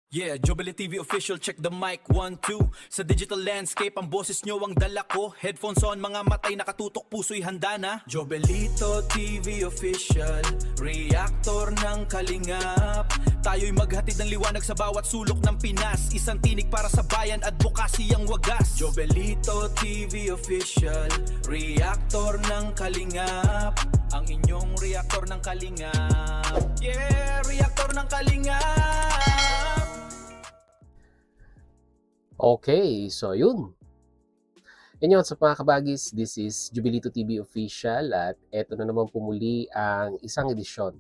Yeah, Jubilee TV official, check the mic, 1, 2. Sa digital landscape, ang boses nyo ang dala ko. Headphones on, mga matay nakatutok, puso'y handa na. Jobelito TV official, reactor ng kalingap. Tayo'y maghatid ng liwanag sa bawat sulok ng Pinas. Isang tinig para sa bayan, advokasy ang wagas. Jobelito TV official, reactor ng kalingap. Ang inyong reactor ng kalingap. Yeah, reactor ng kalingap. Okay, so yun. Yan yun, sa mga kabagis, this is Jubilito TV Official at eto na naman pumuli ang isang edisyon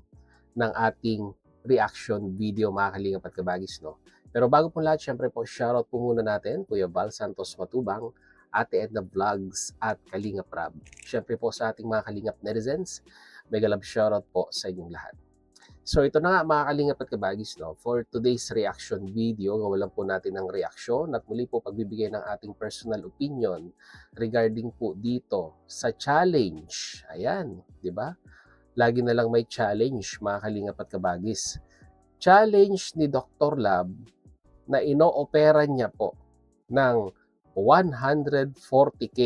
ng ating reaction video, mga kalingap at kabagis, no? Pero bago po lahat, syempre po, shoutout po muna natin, Kuya Val Santos Matubang, Ate Edna Vlogs at Kalingap Rab. Syempre po sa ating mga kalingap netizens, mega love shoutout po sa inyong lahat. So ito na nga mga kalingap at kabagis, no? For today's reaction video, gawalan po natin ng reaksyon at muli po pagbibigay ng ating personal opinion regarding po dito sa challenge. Ayan, di ba? Lagi na lang may challenge mga kalingap at kabagis. Challenge ni Dr. Lab na ino-opera niya po ng 140K,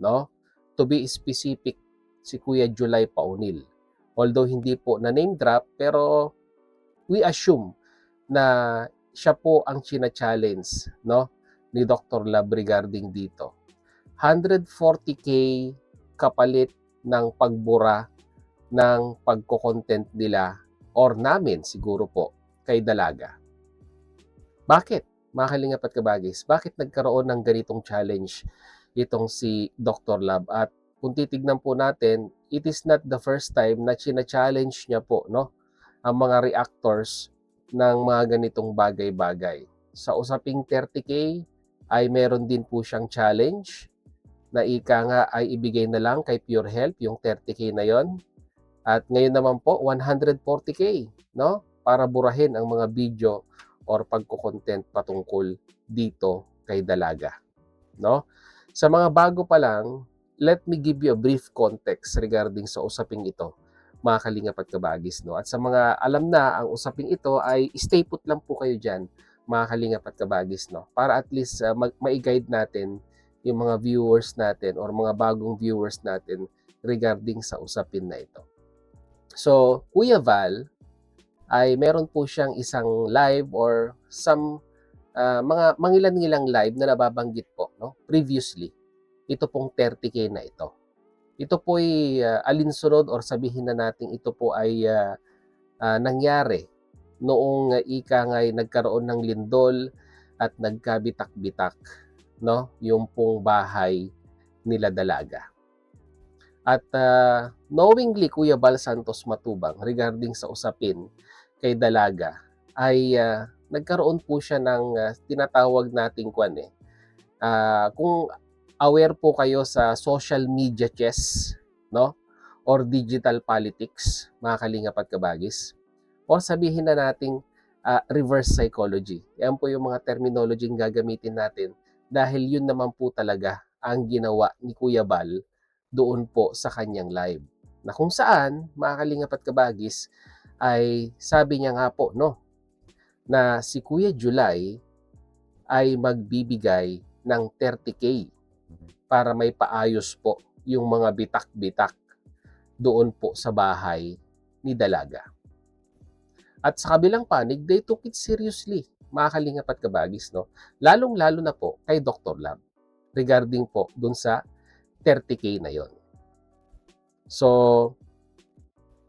no? To be specific, si Kuya July Paunil. Although hindi po na name drop, pero we assume na siya po ang china-challenge, no, ni Dr. Lab regarding dito. 140K kapalit ng pagbura ng pagko-content nila or namin siguro po kay Dalaga. Bakit? Mga kalingap at kabagis, bakit nagkaroon ng ganitong challenge itong si Dr. Lab? At kung titignan po natin, it is not the first time na china-challenge niya po, no, ang mga reactors ng mga ganitong bagay-bagay. Sa usaping 30K ay meron din po siyang challenge na ika nga ay ibigay na lang kay Pure Health yung 30K na yon. At ngayon naman po 140K, no, para burahin ang mga video or pagko-content patungkol dito kay Dalaga, no? Sa mga bago pa lang, let me give you a brief context regarding sa usaping ito, mga kalingap at kabagis, no? At sa mga alam na ang usaping ito ay stay put lang po kayo dyan, mga kalingap at kabagis, no? Para at least ma-guide natin yung mga viewers natin or mga bagong viewers natin regarding sa usapin na ito. So, Kuya Val ay meron po siyang isang live or some mga mangilan-ngilang live na nababanggit po, no, previously. Ito pong 30K na ito. Ito po ay alinsunod or sabihin na natin ito po ay nangyari noong ika nga'y nagkaroon ng lindol at nagkabitak-bitak, no, yung pong bahay nila Dalaga. At knowingly Kuya Val Santos Matubang regarding sa usapin kay Dalaga ay nagkaroon po siya ng tinatawag nating kung aware po kayo sa social media chess, no? Or digital politics, mga kalingap at kabagis. Or sabihin na nating reverse psychology. Yan po yung mga terminology yung gagamitin natin dahil yun naman po talaga ang ginawa ni Kuya Bal doon po sa kanyang live. Na kung saan, mga kalingap at kabagis, ay sabi niya nga po, no, na si Kuya July ay magbibigay ng 30K para may paayos po yung mga bitak-bitak doon po sa bahay ni Dalaga. At sa kabilang panig, they took it seriously, mga kalingap at kabagis, no? Lalong-lalo na po kay Dr. Lab regarding po doon sa 30K na yon. So,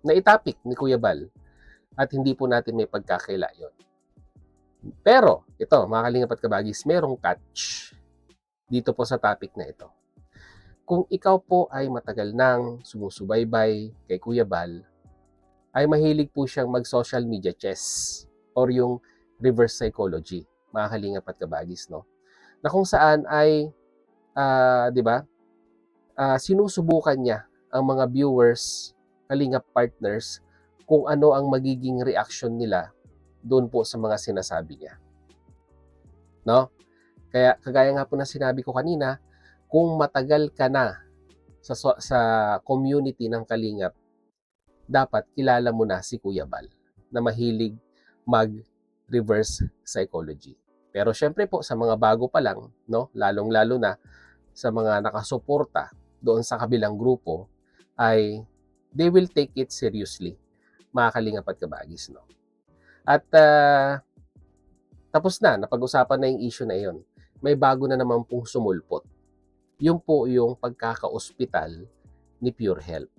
naitapik ni Kuya Bal at hindi po natin may pagkakaila yon. Pero, ito, mga kalingap at kabagis, merong catch dito po sa topic na ito. Kung ikaw po ay matagal nang sumusubaybay kay Kuya Bal, ay mahilig po siyang mag-social media chess or yung reverse psychology, mga kalingap at kabagis, no? Na kung saan ay, di ba, sinusubukan niya ang mga viewers, kalingap partners, kung ano ang magiging reaction nila doon po sa mga sinasabi niya. No? Kaya kagaya nga po na sinabi ko kanina, kung matagal ka na sa community ng Kalingap, dapat kilala mo na si Kuya Bal na mahilig mag reverse psychology. Pero syempre po sa mga bago pa lang, no, lalong-lalo na sa mga nakasuporta doon sa kabilang grupo, ay they will take it seriously, mga kalingap at kabagis, no. At tapos na, napag-usapan na yung issue na iyon. May bago na naman pong sumulpot. Yun po yung pagkaka-ospital ni Pure Health.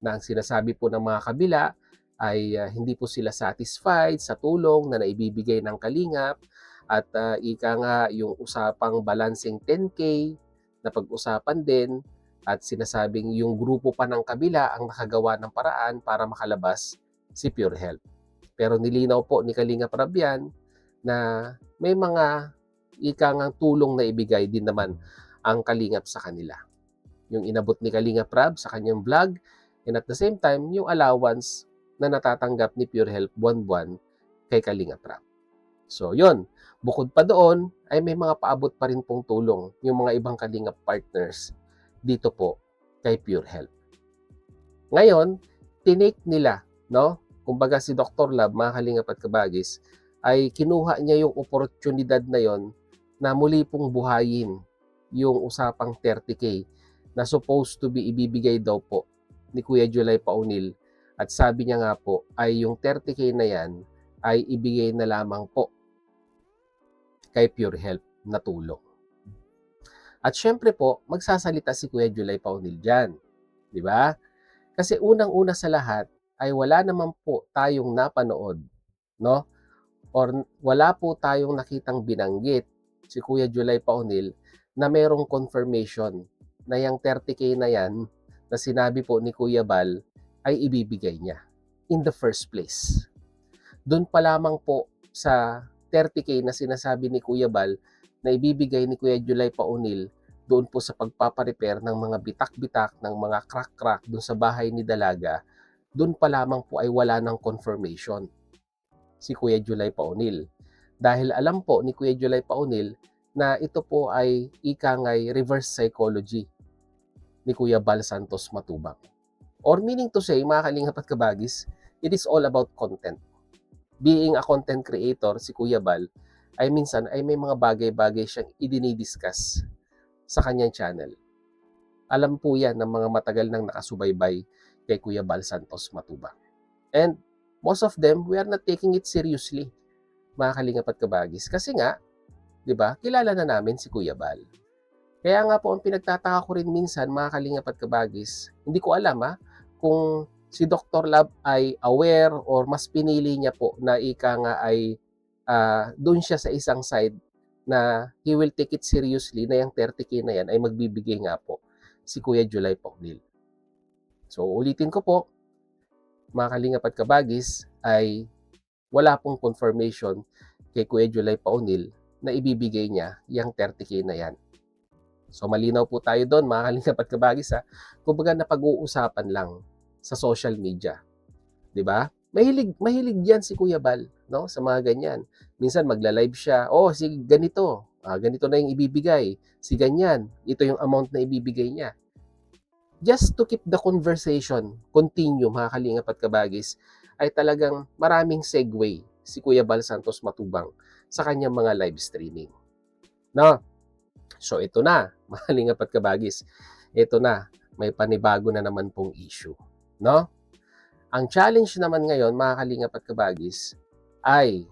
Na ang sinasabi po ng mga kabila ay hindi po sila satisfied sa tulong na naibibigay ng kalingap at ika nga yung usapang balancing 10K na pag-usapan din at sinasabing yung grupo pa ng kabila ang nakagawa ng paraan para makalabas si Pure Health. Pero nilinaw po ni Kalingap Rab yan na may mga ika nga tulong na ibigay din naman ang kalingap sa kanila. Yung inabot ni Kalingap Rab sa kanyang vlog, and at the same time, yung allowance na natatanggap ni Pure Health buwan-buwan kay Kalingap Rab. So, yun. Bukod pa doon, ay may mga paabot pa rin pong tulong yung mga ibang Kalingap partners dito po kay Pure Health. Ngayon, tinake nila, no? Kumbaga si Dr. Lab, mga Kalingap at kabagis, ay kinuha niya yung oportunidad na yon na muli pong buhayin yung usapang 30K na supposed to be ibibigay daw po ni Kuya July Paunil. At sabi niya nga po ay yung 30K na yan ay ibigay na lamang po kay Pure Health na tulong. At syempre po, magsasalita si Kuya July Paunil dyan. Di ba? Kasi unang-una sa lahat ay wala naman po tayong napanood, no? Or wala po tayong nakitang binanggit si Kuya July Paunil na merong confirmation na yung 30K na yan na sinabi po ni Kuya Bal ay ibibigay niya in the first place. Doon pa lamang po sa 30K na sinasabi ni Kuya Bal na ibibigay ni Kuya July Paunil doon po sa pagpaparepair ng mga bitak-bitak, ng mga crack-crack doon sa bahay ni Dalaga, doon pa lamang po ay wala ng confirmation si Kuya July Paunil. Dahil alam po ni Kuya July Paunil na ito po ay ikangay reverse psychology ni Kuya Bal Santos Matubang. Or meaning to say, mga kalingap at kabagis, it is all about content. Being a content creator, si Kuya Bal, ay minsan ay may mga bagay-bagay siyang idinidiscuss sa kanyang channel. Alam po yan ng mga matagal nang nakasubaybay kay Kuya Bal Santos Matubang. And most of them, we are not taking it seriously, mga kalingap at kabagis. Kasi nga, di ba, kilala na namin si Kuya Bal. Kaya nga po, ang pinagtataka ko rin minsan, mga kalingap at kabagis, hindi ko alam kung si Dr. Lab ay aware or mas pinili niya po na ika nga ay doon siya sa isang side na he will take it seriously na yung 30K na yan ay magbibigay nga po si Kuya July Paunil. So ulitin ko po, mga kalingap at kabagis, ay wala pong confirmation kay Kuya July Paunil na ibibigay niya yung 30K na yan. So malinaw po tayo doon, mga kalingap at kabagis, kumbaga napag-uusapan lang sa social media. 'Di ba? Mahilig yan si Kuya Bal, no? Sa mga ganyan. Minsan magla-live siya, si ganito, ganito na yung ibibigay. Si ganyan, ito yung amount na ibibigay niya. Just to keep the conversation continue, mga kalingap at kabagis, ay talagang maraming segue si Kuya Bal Santos Matubang sa kanyang mga live streaming. No? So ito na, mga kalingap at kabagis. Ito na, may panibago na naman pong issue. No? Ang challenge naman ngayon, mga kalingap at kabagis, ay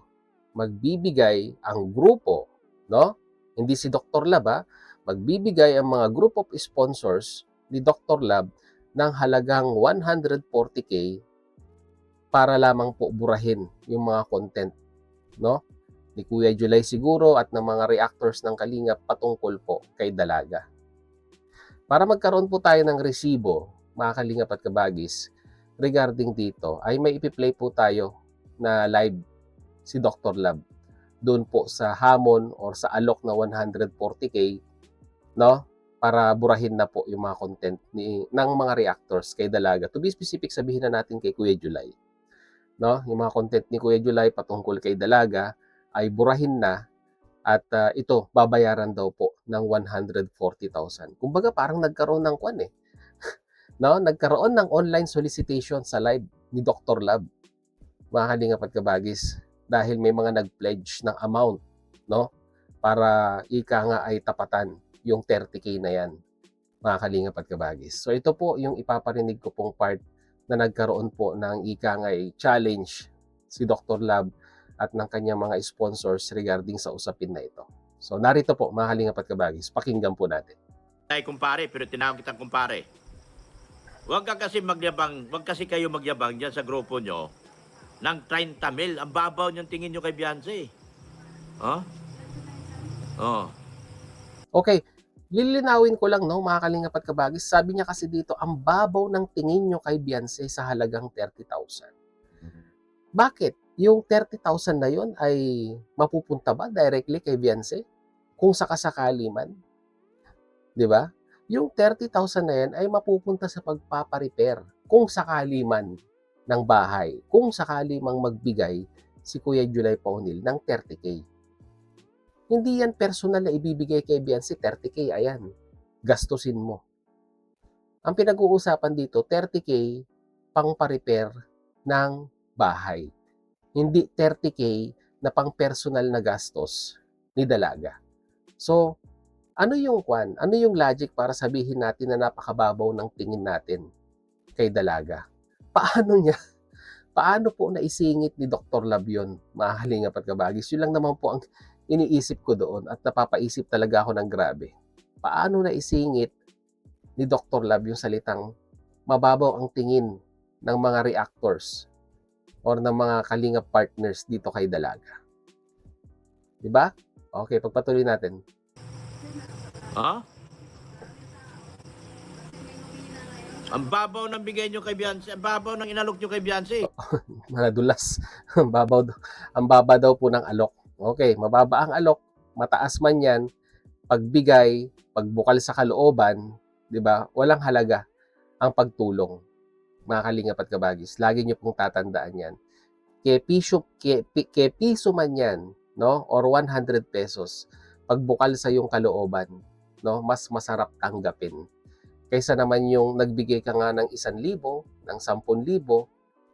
magbibigay ang grupo, no? Hindi si Dr. Lab, magbibigay ang mga group of sponsors ni Dr. Lab ng halagang 140K para lamang po burahin yung mga content, no? Ni Kuya July siguro at ng mga reactors ng Kalingap patungkol po kay Dalaga. Para magkaroon po tayo ng resibo, mga kalingap at kabagis, regarding dito, ay may ipi-play po tayo na live si Dr. Lab doon po sa hamon or sa alok na 140K, no? Para burahin na po yung mga content ng mga reactors kay Dalaga. To be specific, sabihin na natin kay Kuya July. No? Yung mga content ni Kuya July patungkol kay Dalaga ay burahin na at ito, babayaran daw po ng 140,000. Kumbaga parang nagkaroon ng no? Nagkaroon ng online solicitation sa live ni Dr. Lab. Mga kalingap at kabagis. dahil may mga nag-pledge ng amount, no? Para ika nga ay tapatan yung 30K na yan, mga kalingap at kabagis. So ito po yung ipaparinig ko pong part na nagkaroon po ng ika nga ay challenge si Dr. Lab at ng kanyang mga sponsors regarding sa usapin na ito. So narito po, mga kalingap at kabagis, pakinggan po natin. Ay kumpare, pero tinawag kitang kumpare. Huwag ka kasi magyabang, huwag kasi kayo magyabang dyan sa grupo nyo ng 30 mil. Ang babaw niyong tingin nyo kay Beyonce. Oh? Oh. Okay, lilinawin ko lang, no, mga kalingap at kabagis. Sabi niya kasi dito, ang babaw ng tingin nyo kay Beyonce sa halagang 30,000. Bakit? Yung 30,000 na yun ay mapupunta ba directly kay Beyonce? Kung sakasakali man. Di ba? Yung 30,000 na yan ay mapupunta sa pagpaparepair kung sakali man ng bahay. Kung sakali mang magbigay si Kuya July Paunil ng 30K. Hindi yan personal na ibibigay kay Beyonce, 30K, ayan. Gastusin mo. Ang pinag-uusapan dito, 30K pang pa-repair ng bahay. Hindi 30K na pang personal na gastos ni dalaga. So, ano yung ano yung logic para sabihin natin na napakababaw ng tingin natin kay dalaga? Paano po naisingit ni Dr. Lab yun, mga kalingap at kabagis? Yun lang naman po ang iniisip ko doon at napapaisip talaga ako ng grabe. Paano naisingit ni Dr. Lab yung salitang mababaw ang tingin ng mga reactors or ng mga kalingap partners dito kay dalaga? Diba? Okay, pagpatuloy natin. Ha? Ang babaw ng bigay nyo kay Beyonce, ang babaw ng inalok nyo kay Beyonce. Manadulas. Ang baba daw po ng alok. Okay, mababa ang alok, mataas man yan, pagbigay, pagbukal sa kalooban, di ba? Walang halaga ang pagtulong, mga kalingap at kabagis. Lagi nyo pong tatandaan yan. Ke piso man yan, no? Or 100 pesos, pagbukal sa yung kalooban, no? Mas masarap tanggapin. Kaysa naman yung nagbigay ka nga ng 1,000, ng 10,000,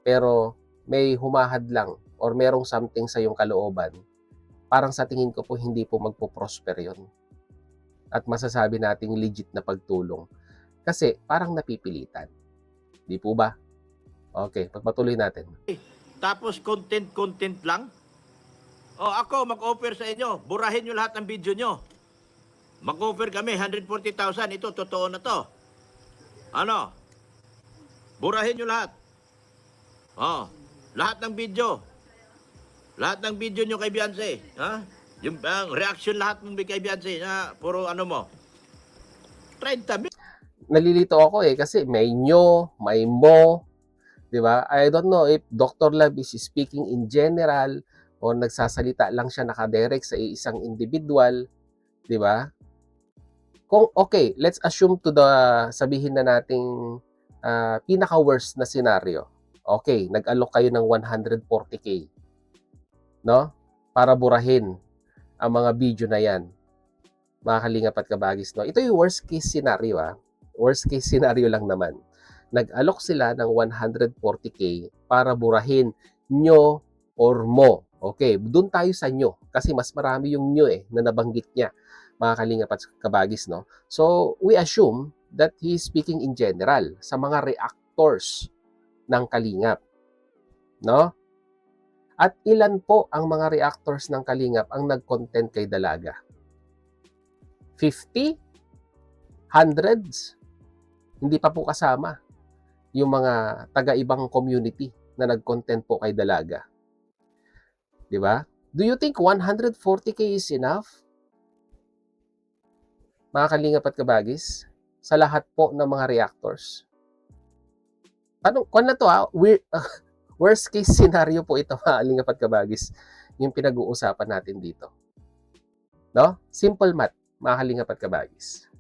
pero may humahad lang or merong something sa yung kalooban, parang sa tingin ko po hindi po magpo-prosper yon. At masasabi nating legit na pagtulong. Kasi parang napipilitan. Di po ba? Okay, pagpatuloy natin. Tapos content lang. O ako, mag-offer sa inyo. Burahin nyo lahat ng video nyo. Mag-offer kami, 140,000. Ito, totoo na to. Ano? Burahin nyo lahat. Oh, lahat ng video. Lahat ng video nyo kay Beyonce. Ha? Yung reaction lahat mong kay Beyonce. Ha? Puro ano mo. 30 mil. Nalilito ako kasi may nyo, may mo, di ba? I don't know if Dr. Lab is speaking in general o nagsasalita lang siya nakadirect sa isang individual, di ba? Kung okay, let's assume sabihin na nating pinaka-worst na scenario. Okay, nag-alok kayo ng 140K, no? Para burahin ang mga video na yan, mga kalingap at kabagis, no? Ito yung worst case scenario, Worst case scenario lang naman. Nag-alok sila ng 140K para burahin nyo or mo. Okay, doon tayo sa nyo kasi mas marami yung nyo na nabanggit niya, mga kalingap at kabagis, no? So, we assume that he is speaking in general sa mga reactors ng kalingap, no? At ilan po ang mga reactors ng kalingap ang nag-content kay dalaga? 50? Hundreds? Hindi pa po kasama yung mga taga-ibang community na nag-content po kay dalaga. Di ba? Do you think 140K is enough? Mga kalingap at kabagis, sa lahat po ng mga reactors. Kung na to worst case scenario po ito, mga kalingap at kabagis, yung pinag-uusapan natin dito. No? Simple math, mga kalingap at kabagis.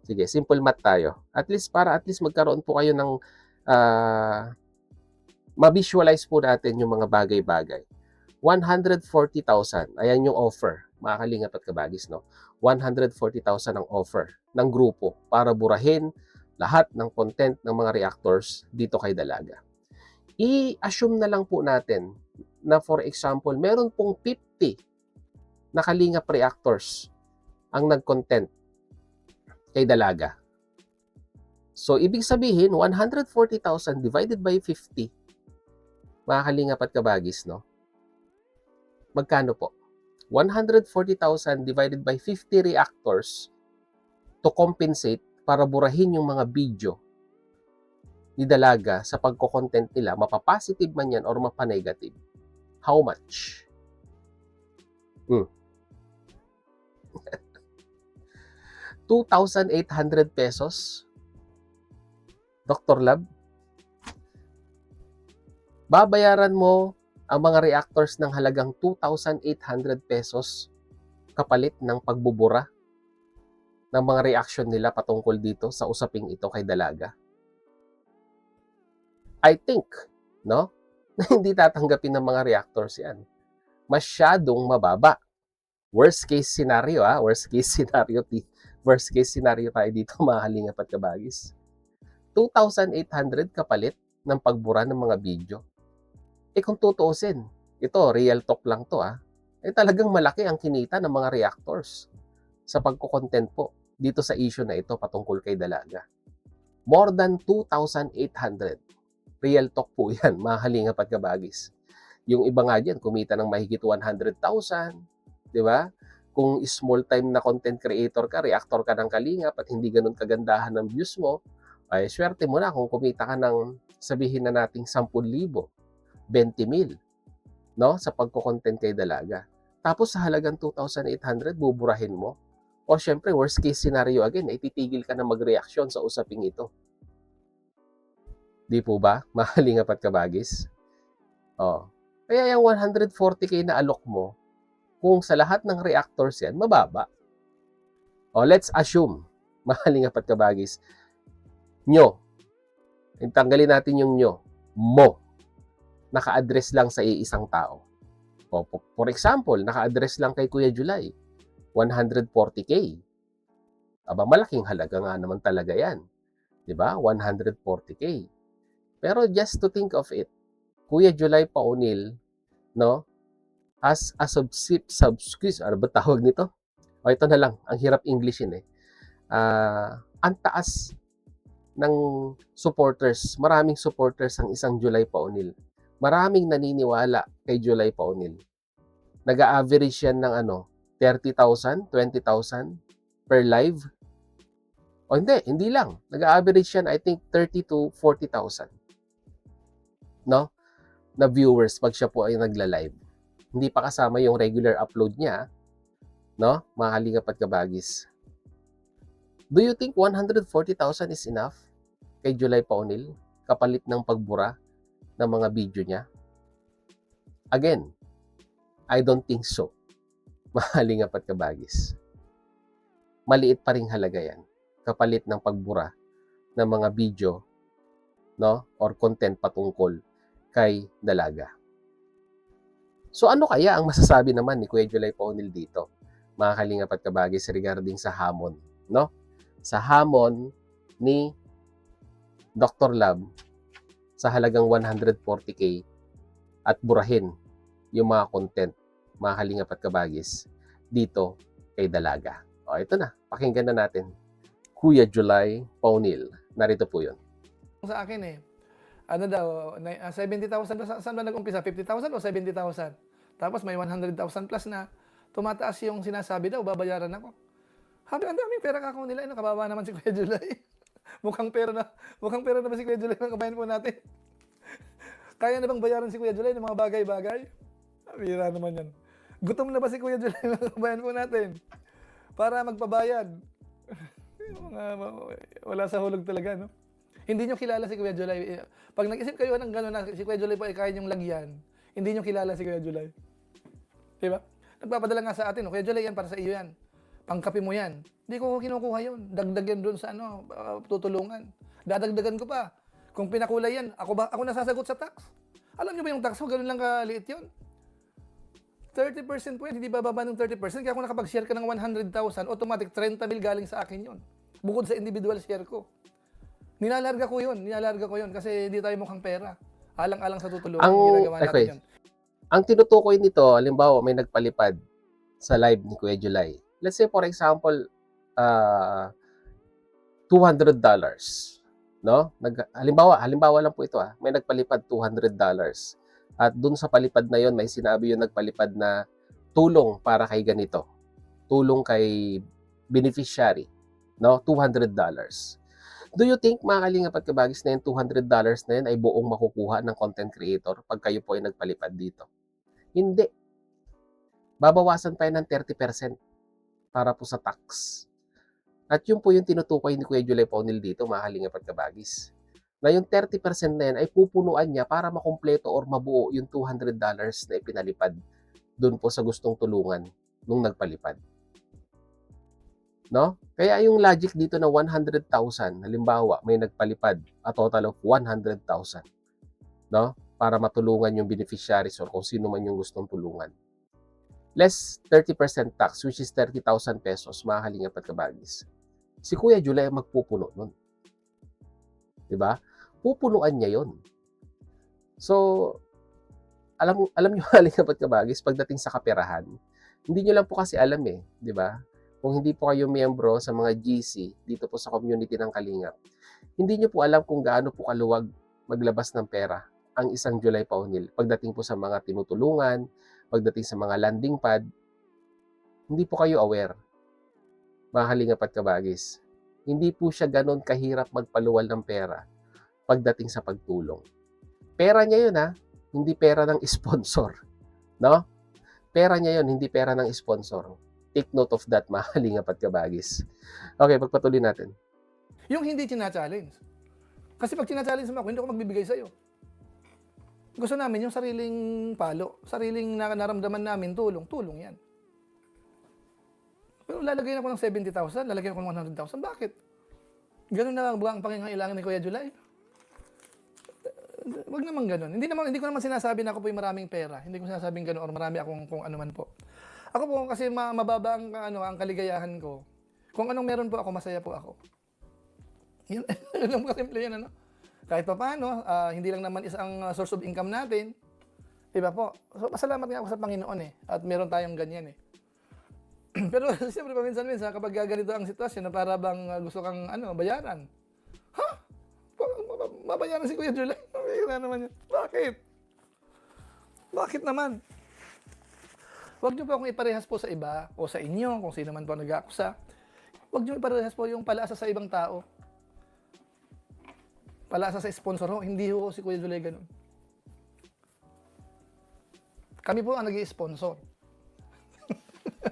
Sige, simple math tayo. At least magkaroon po kayo ng ma-visualize po natin yung mga bagay-bagay. 140,000, ayan yung offer, mga kalingap at kabagis, no? 140,000 ang offer ng grupo para burahin lahat ng content ng mga reactors dito kay dalaga. I-assume na lang po natin na for example, meron pong 50 na Kalingap reactors ang nag-content kay Dalaga. So, ibig sabihin, 140,000 divided by 50, mga Kalingap at Kabagis, no? Magkano po? 140,000 divided by 50 reactors to compensate para burahin yung mga video ni Dalaga sa pagko-content nila, mapapositive man yan or mapanegative. How much? 2,800 pesos? Dr. Lab? Babayaran mo ang mga reactors ng halagang 2,800 pesos kapalit ng pagbubura ng mga reaction nila patungkol dito sa usaping ito kay Dalaga. I think, no, na hindi tatanggapin ng mga reactors yan. Masyadong mababa. Worst case scenario, worst case scenario tayo dito, mga Kalingap at Kabagis. 2,800 kapalit ng pagbura ng mga video. Kung tutuusin, ito, real talk lang to, talagang malaki ang kinita ng mga reactors sa pagko-content po dito sa issue na ito patungkol kay Dalaga. More than 2,800. Real talk po yan, mga Kalingap at Kabagis. Yung iba nga dyan, kumita ng mahigit 100,000, di ba? Kung small time na content creator ka, reactor ka ng Kalingap at hindi ganun kagandahan ng views mo, ay swerte mo na kung kumita ka ng, sabihin na nating 10,000, 20,000, no? Sa pagko-content kay Dalaga. Tapos sa halagang 2,800, buburahin mo. O syempre, worst case scenario again, titigil ka na mag-reaction sa usaping ito. Di po ba, mga Kalingap at Kabagis? Kaya yung 140k na alok mo, kung sa lahat ng reactors yan, mababa. Let's assume, mga Kalingap at Kabagis, nyo, tanggalin natin yung nyo, mo, naka-address lang sa iisang tao. For example, naka-address lang kay Kuya July, 140k. Aba, malaking halaga nga naman talaga yan. Diba? 140k. Pero just to think of it, Kuya July Paunil, no, as a ano ba tawag nito? Ito na lang, ang hirap Englishin ang taas ng supporters, maraming supporters ang isang July Paunil. Maraming naniniwala kay July Paunil. Nag-a-average yan ng 30,000, 20,000 per live. Hindi lang. Nag-a-average yan, I think, 30 to 40,000. No? Na viewers pag siya po ay nagla-live. Hindi pa kasama yung regular upload niya, no? Mga Kalingap at Kabagis. Do you think 140,000 is enough kay July Paunil kapalit ng pagbura ng mga video niya? Again, I don't think so. Mga Kalingap at Kabagis. Maliit pa ring halaga yan kapalit ng pagbura ng mga video, no? Or content patungkol kay Dalaga. So ano kaya ang masasabi naman ni Kuya July Paunil dito, mga Kalingap at Kabagis, regarding sa hamon, no? Sa hamon ni Dr. Lab sa halagang 140k at burahin yung mga content, mga Kalingap at Kabagis, dito kay Dalaga. Ito na, pakinggan na natin. Kuya July Paunil. Narito po yun. Sa akin ano daw, 70,000, saan ba nag-umpisa? 50,000 o 70,000? Tapos may 100,000 plus na tumataas yung sinasabi daw, babayaran ako. Habi, ang daming pera kako nila, kababa naman si Kuya July. mukhang pera na ba si Kuya July ng kabayan po natin? Kaya na bang bayaran si Kuya July ng mga bagay-bagay? Bira naman yan. Gutom na ba si Kuya July ng kabayan po natin? Para magpabayad. Wala sa hulog talaga, no? Hindi nyo kilala si Kuya July. Pag nag-isip kayo ng gano'n na si Kuya July po ay kaya nyong lagyan, hindi nyo kilala si Kuya July. Diba? Nagpapadala nga sa atin, Kuya July, yan para sa iyo yan. Pangkapi mo yan. Hindi ko kinukuha yun. Dagdag yan doon sa tutulungan. Dadagdagan ko pa. Kung pinakulay yan, ako nasasagot sa tax. Alam nyo ba yung tax mo? Ganun lang kaliit yun. 30% po yan. Hindi bababa ng 30%. Kaya kung nakapag-share ka ng 100,000, automatic 30 mil galing sa akin yun. Bukod sa individual share ko. Nilalarga ko yun kasi hindi tayo mukhang pera. Alang-alang sa tutulungan, ginagawa natin yun. Ang tinutukoy nito, halimbawa may nagpalipad sa live ni Kuya July. Let's say for example, $200, no? Halimbawa lang po ito, may nagpalipad $200. At dun sa palipad na yon may sinabi yung nagpalipad na tulong para kay ganito. Tulong kay beneficiary, no? $200. Do you think, mga Kalingap at Kabagis, na yung $200 na yun ay buong makukuha ng content creator pag kayo po ay nagpalipad dito? Hindi. Babawasan pa yun ng 30% para po sa tax. At yun po yung tinutukoy ni Kuya July Paunil dito, mga Kalingap at Kabagis. Na yung 30% na yan ay pupunuan niya para makumpleto or mabuo yung $200 na ipinalipad doon po sa gustong tulungan nung nagpalipad. No? Kaya yung logic dito na 100,000, halimbawa, may nagpalipad, a total of 100,000, no? Para matulungan yung beneficiaries or kung sino man yung gustong tulungan. Less 30% tax, which is 30,000 pesos, mga Kalingap at Kabagis. Si Kuya July magpupuno nun. Diba? Pupunuan niya yon. So, alam niyo, Kalingap at Kabagis, pagdating sa kaperahan, hindi niyo lang po kasi alam di ba? Kung hindi po kayo miyembro sa mga GC dito po sa community ng Kalingap, hindi niyo po alam kung gaano po kaluwag maglabas ng pera ang isang July Paunil pagdating po sa mga tinutulungan, pagdating sa mga landing pad. Hindi po kayo aware, mga Kalingap at Kabagis. Hindi po siya ganon kahirap magpaluwal ng pera pagdating sa pagtulong. Pera niya yun hindi pera ng sponsor. No? Pera niya yun, hindi pera ng sponsor. Take note of that, mga Kalingap at Kabagis. Okay, pagpatuloy natin. Yung hindi tina-challenge. Kasi pag tina-challenge mo ako, hindi ako magbibigay sa'yo. Gusto namin yung sariling palo, sariling naramdaman namin, tulong yan. Pero lalagyan ako ng 70,000, lalagyan ako ng 100,000. Bakit? Ganun na ba ang pangangailangan ni Kuya July? Wag naman ganun. Hindi ko naman sinasabi na ako po yung maraming pera. Hindi ko sinasabing ganun or marami akong kung ano man po. Ako po kasi mababa ang kaligayahan ko. Kung anong meron po ako, masaya po ako. Yun lang po kasimple yan, Kahit pa paano, hindi lang naman isang source of income natin. Diba po? So, pasalamat nga ako sa Panginoon At meron tayong ganyan Pero siyempre paminsan-minsan, kapag ganito ang sitwasyon na para bang gusto kang bayaran. Ha? Mabayaran si Kuya July? Mayroon naman yan. Bakit? Bakit naman? Huwag niyo po akong iparehas po sa iba o sa inyo, kung sino man po nag-aakusa. Huwag niyo iparehas po yung palaasa sa ibang tao. Palaasa sa sponsor hindi ho si Kuya July ganun. Kami po ang nag-i-sponsor.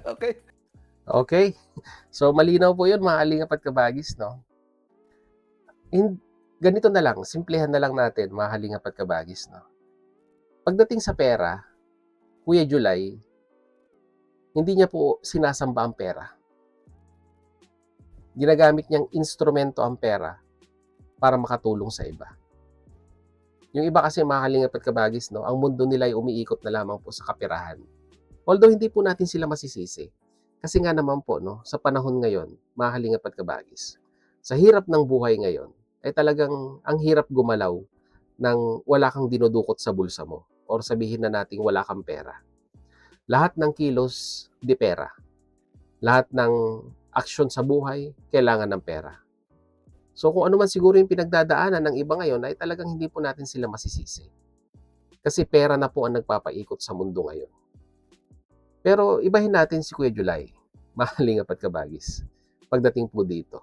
Okay? Okay. So, malinaw po yun, mga Kalingap at Kabagis, no? Ganito na lang, simplihan na lang natin, mga Kalingap at Kabagis, no? Pagdating sa pera, Kuya July, hindi niya po sinasamba ang pera. Ginagamit niyang instrumento ang pera para makatulong sa iba. Yung iba kasi, mga Kalingap at Kabagis, no, ang mundo nila ay umiikot na lamang po sa kaperahan. Although hindi po natin sila masisisi. Kasi nga naman po, no, sa panahon ngayon, mga Kalingap at Kabagis, sa hirap ng buhay ngayon, ay talagang ang hirap gumalaw nang wala kang dinudukot sa bulsa mo. Or sabihin na nating wala kang pera. Lahat ng kilos, di pera. Lahat ng aksyon sa buhay, kailangan ng pera. So kung ano man siguro yung pinagdadaanan ng iba ngayon, ay talagang hindi po natin sila masisisi. Kasi pera na po ang nagpapaikot sa mundo ngayon. Pero ibahin natin si Kuya July, mga Kalingap at Kabagis, pagdating po dito.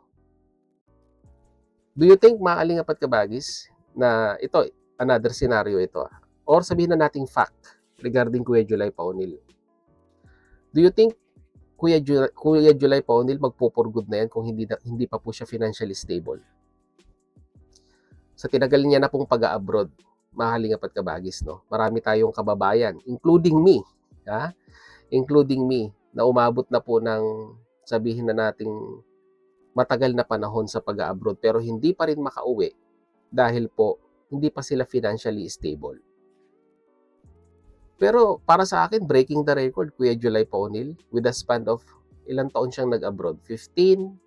Do you think, mga Kalingap at Kabagis, na ito, another scenario ito, or sabihin na nating fact regarding Kuya July Paunil. Do you think Kuya July Paunil magpo-for good na yan kung hindi pa po siya financially stable? Sa tinagal niya na pong pag-abroad, mga Kalingap at Kabagis, no? Marami tayong kababayan, including me, na umabot na po ng sabihin na nating matagal na panahon sa pag-abroad pero hindi pa rin makauwi dahil po hindi pa sila financially stable. Pero para sa akin, breaking the record, Kuya July Paunil, with a span of ilang taon siyang nag-abroad? 15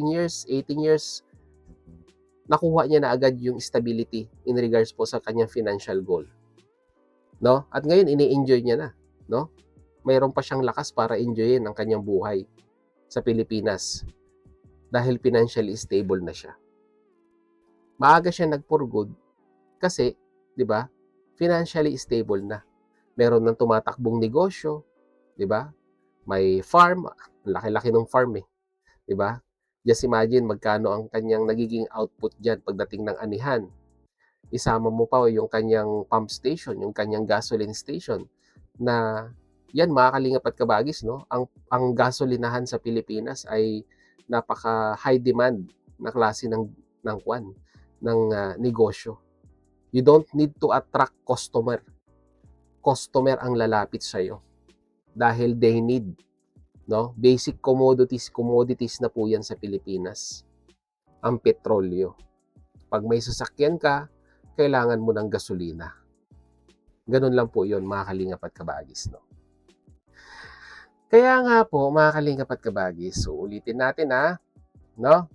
years, 18 years, nakuha niya na agad yung stability in regards po sa kanyang financial goal. no? At ngayon ini-enjoy niya na, no? Mayroon pa siyang lakas para enjoyin ang kanyang buhay sa Pilipinas dahil financially stable na siya. Maaga siya nag-for good kasi, 'di ba? Financially stable na. Meron ng tumatakbong negosyo, 'di ba? May farm, ang laki-laki ng farm eh, 'di ba? Just imagine magkano ang kanyang nagiging output diyan pagdating ng anihan. Isama mo pa yung kanyang pump station, yung kanyang gasoline station na yan mga kalingap at kabagis, no? Ang gasolinahan sa Pilipinas ay napaka high demand na klase ng negosyo. You don't need to attract customer. Customer ang lalapit sa iyo dahil they need, no? Basic commodities na po yan sa Pilipinas. Ang petrolyo. Pag may sasakyan ka, kailangan mo ng gasolina. Ganun lang po 'yon, mga kalingap at kabagis, no? Kaya nga po, mga kalingap at kabagis, so ulitin natin no?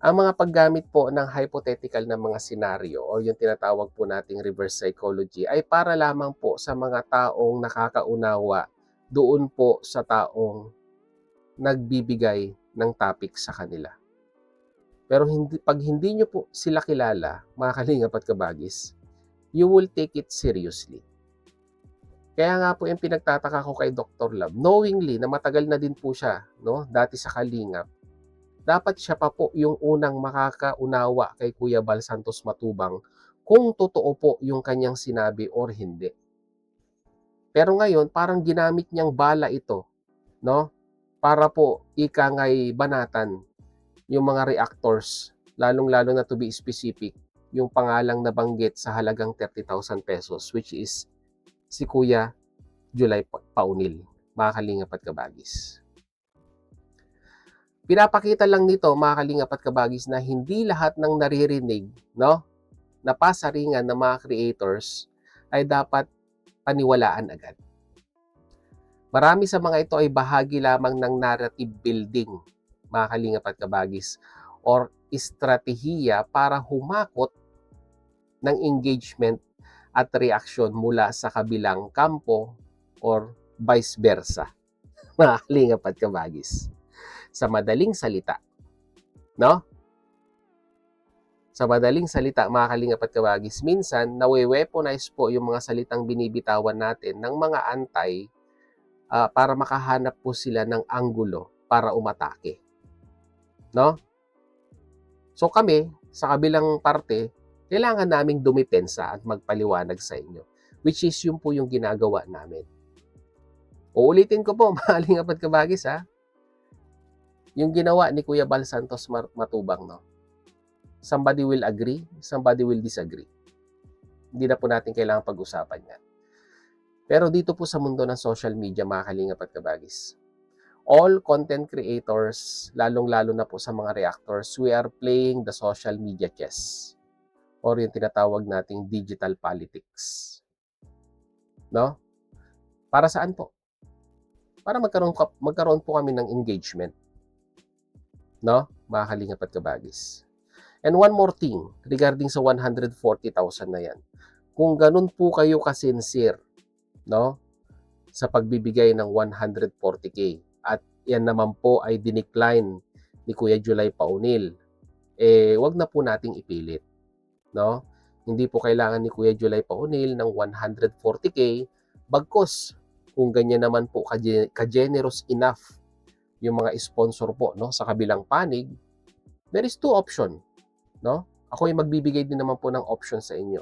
Ang mga paggamit po ng hypothetical na mga senaryo o yung tinatawag po nating reverse psychology ay para lamang po sa mga taong nakakaunawa doon po sa taong nagbibigay ng topic sa kanila. Pero pag hindi nyo po sila kilala, mga kalingap at kabagis, you will take it seriously. Kaya nga po yung pinagtataka ko kay Dr. Love, knowingly na matagal na din po siya, no, dati sa Kalingap, dapat siya pa po yung unang makakaunawa kay Kuya Bal Santos Matubang kung totoo po yung kanyang sinabi or hindi. Pero ngayon, parang ginamit niyang bala ito, no, para po ikangay banatan yung mga reactors, lalong-lalo na to be specific, yung pangalang nabanggit sa halagang 30,000 pesos, which is si Kuya July Paunil, mga kalingap at kabagis. Pinapakita lang nito, mga kalingap at kabagis, na hindi lahat ng naririnig, no, na pasaringan ng mga creators ay dapat paniwalaan agad. Marami sa mga ito ay bahagi lamang ng narrative building, mga kalingap at kabagis, or estratehiya para humakot ng engagement at reaksyon mula sa kabilang kampo or vice versa, mga kalingap at kabagis. Sa madaling salita, no? Sa madaling salita, mga kalingap at kabagis, minsan nawe-weaponize po yung mga salitang binibitawan natin ng mga antay para makahanap po sila ng anggulo para umatake. No? So kami, sa kabilang parte, kailangan naming dumipensa at magpaliwanag sa inyo, which is yun po yung ginagawa namin. Uulitin ko po, mga kalingap at kabagis, yung ginawa ni Kuya Bal Santos Matubang, no? Somebody will agree, somebody will disagree. Hindi na po natin kailangan pag-usapan yan. Pero dito po sa mundo ng social media, mga kalingap at kabagis, all content creators, lalong-lalo na po sa mga reactors, we are playing the social media chess or yung tinatawag nating digital politics. No? Para saan po? Para magkaroon po kami ng engagement. No? Mga kalingap at kabagis. And one more thing regarding sa 140,000 na yan. Kung ganun po kayo kasincere, no, sa pagbibigay ng 140K at yan naman po ay dinecline ni Kuya July Paunil, wag na po nating ipilit, no? Hindi po kailangan ni Kuya July Paunil ng 140K, bagkus kung ganyan naman po ka-generous enough yung mga sponsor po, no, sa kabilang panig, there is two option, no? Ako ay magbibigay din naman po ng option sa inyo.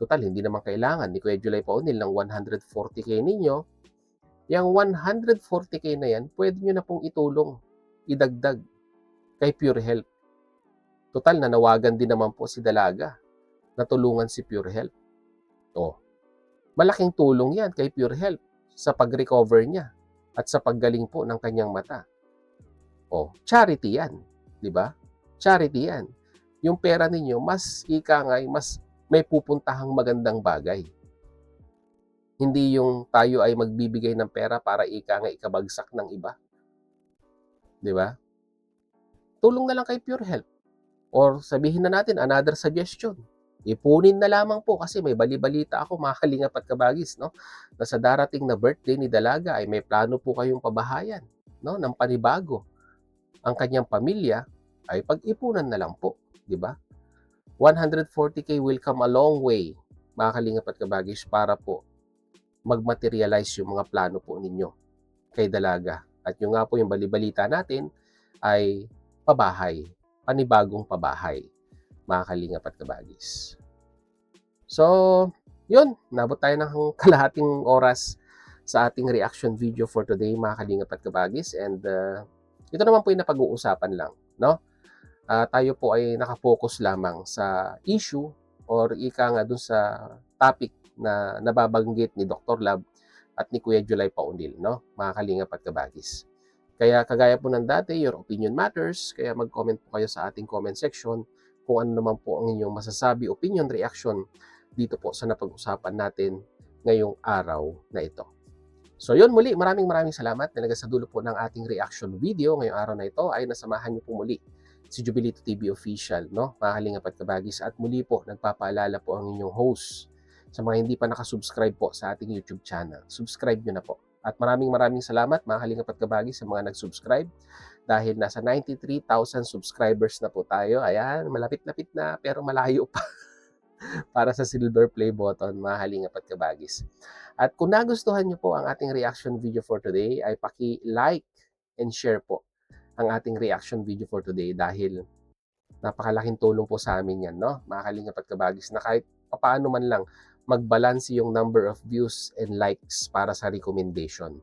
Total, hindi naman kailangan ni Kuya July Paunil ng 140K ninyo. Yang 140K na yan, pwede nyo na pong itulong, idagdag kay Pure Health. Total, nanawagan din naman po si Dalaga na tulungan si Pure Health. Malaking tulong yan kay Pure Health sa pag-recover niya at sa paggaling po ng kanyang mata. Charity yan, di ba? Charity yan. Yung pera ninyo, mas may pupuntahang magandang bagay. Hindi yung tayo ay magbibigay ng pera para ikabagsak ng iba. Di ba? Tulong na lang kay Pure Health. Or sabihin na natin, another suggestion. Ipunin na lamang po kasi may bali-balita ako mga kalingap at kabagis, no? Na sa darating na birthday ni Dalaga ay may plano po kayong pabahayan, no? Ng panibago. Ang kanyang pamilya ay pag-ipunan na lang po, di ba? 140K will come a long way, mga kalingap at kabagis, para po mag-materialize yung mga plano po ninyo kay Dalaga. At yung nga po yung bali-balita natin ay pabahay, panibagong pabahay, mga kalingap at kabagis. So, yun, nabot tayo ng kalahating oras sa ating reaction video for today, mga kalingap at kabagis. And ito naman po yung napag-uusapan lang, no? Tayo po ay nakafocus lamang sa issue or ika nga dun sa topic na nababanggit ni Dr. Lab at ni Kuya July Paunil, no? Mga kalingap at kabagis. Kaya kagaya po ng dati, your opinion matters. Kaya mag-comment po kayo sa ating comment section kung ano naman po ang inyong masasabi, opinion, reaction dito po sa napag-usapan natin ngayong araw na ito. So yun, muli, maraming salamat. Talaga sa dulo po ng ating reaction video ngayong araw na ito ay nasamahan niyo po muli si Jubilito TV Official, no? Mga kalingap at kabagis. At muli po, nagpapaalala po ang inyong host sa mga hindi pa nakasubscribe po sa ating YouTube channel. Subscribe nyo na po. At maraming salamat mga kalingap at kabagis sa mga nag-subscribe dahil nasa 93,000 subscribers na po tayo. Ayan, malapit-lapit na pero malayo pa para sa silver play button, mga kalingap at kabagis. At kung nagustuhan nyo po ang ating reaction video for today, ay paki-like and share po ang ating reaction video for today dahil napakalaking tulong po sa amin yan, no? Mga kalingap at kabagis, na kahit paano man lang mag-balance yung number of views and likes para sa recommendation,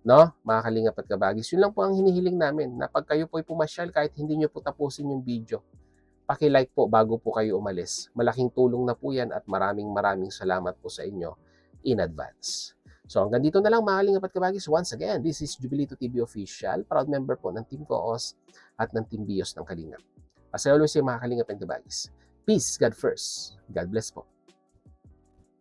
no? Mga kalingap at kabagis, yun lang po ang hinihiling namin, na pag kayo po ay pumasyal, kahit hindi nyo po tapusin yung video, paki-like po bago po kayo umalis. Malaking tulong na po yan at maraming salamat po sa inyo in advance. So hanggang dito na lang mga kalingap at kabagis. Once again, this is Jubilito TV Official, proud member po ng Team Koos at ng Team Bios ng Kalingap. As I always say, mga kalingap at kabagis, peace, God first. God bless po.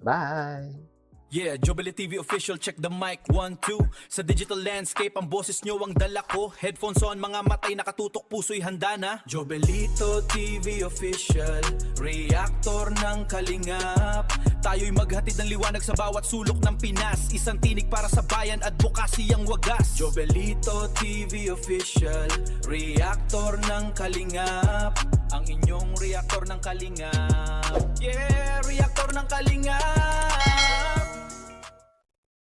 Bye! Yeah, Jobele TV Official, check the mic, 1, 2. Sa digital landscape, ang boses nyo ang dala ko. Headphones on, mga matay nakatutok, puso'y handa na. Jobelito TV Official, reactor ng kalingap. Tayo'y maghatid ng liwanag sa bawat sulok ng Pinas. Isang tinig para sa bayan, advokasy ang wagas. Jobelito TV Official, reactor ng kalingap. Ang inyong reactor ng kalingap. Yeah, reactor ng kalingap.